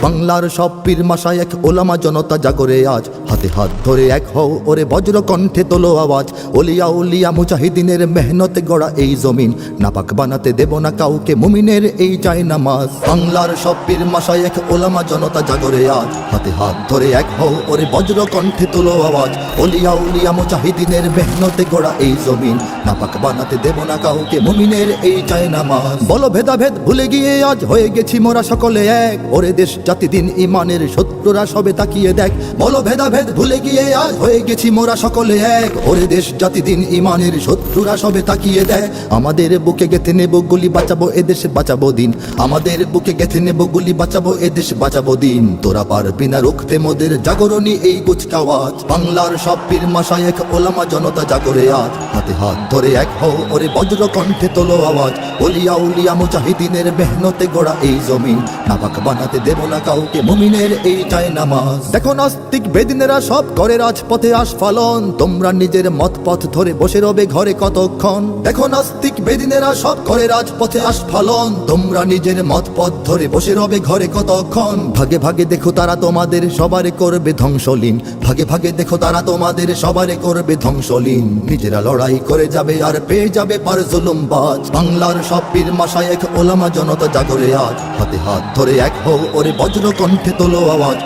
বাংলার সব পীর মাশায়েখ ওলামা জনতা জাগরে আজ, হাতে হাত ধরে এক হও ওরে বজ্র কণ্ঠে তোলো আওয়াজ। ওলিয়া উলিয়া মুজাহিদিনের মেহনতে গড়া এই জমিন, নাপাক বানাতে দেব না কাউকে মুমিনের এই চাই নামাজ। বাংলার সব পীর মাশায়েখ ওলামা জনতা জাগরে আজ, হাতে হাত ধরে এক হও ওরে বজ্র কণ্ঠে তোলো আওয়াজ। ওলিয়া উলিয়া মুজাহিদিনের মেহনতে গড়া এই জমিন, নাপাক বানাতে দেব না কাউকে মুমিনের এই চাই নামাজ। বলো ভেদাভেদ ভুলে গিয়ে আজ হয়ে গেছি মোরা সকলে এক, ওরে দেশ জাতি দিন ইমানের শত্রুরা সবে তাকিয়ে দেখ। বলো ভেদাভেদ ভুলে গিয়ে আজ হয়ে গেছি মোরা সকলে এক, ওরে দেশ জাতি দিন ইমানের শত্রুরা সবে তাকিয়ে দেখ। আমাদের বুকে গেঁথে নেব গুলি, বাঁচাবো এদেশ বাঁচাবো দিন। আমাদের বুকে গেঁথে নেব গুলি, বাঁচাবো এদেশ বাঁচাবো দিন। তোরা পারবি না রুখতে মোদের জাগরণী এই কুচকাওয়াজ। বাংলার সব পীর মাশায়েখ ওলামা জনতা জাগরে আজ, হাতে হাত ধরে এক হও ওরে বজ্র কণ্ঠে তোলো আওয়াজ। ওলিয়া উলিয়া মুজাহিদিনের মেহনতে গড়া এই জমিন, নাপাক বানাতে দেব না কাউকে মুমিনের এই চাই নামাজ। দেখো নাস্তিক বেদিনেরা সব করে রাজপথে আস্ফালন, তোমরা নিজের মত পথ ধরে বসে রবে ঘরে কতক্ষণ। দেখো নাস্তিক বেদিনেরা সব করে রাজপথে আস্ফালন, তোমরা নিজের মত পথ ধরে বসে রবে ঘরে কতক্ষণ। ভাগে ভাগে দেখো তারা তোমাদের সবারে করবে ধ্বংসলীন, ভাগে ভাগে দেখো তারা তোমাদের সবারে করবে ধ্বংসলীন। নিজেরা লড়াই করে যাবে আর পেয়ে যাবে পার জুলুমবাজ। বাংলার সব পীর মাশায়েখ ওলামা জনতা জাগরে আজ, হাতে হাত ধরে এক হও ওরে বজ্র কণ্ঠে তোলো আওয়াজ।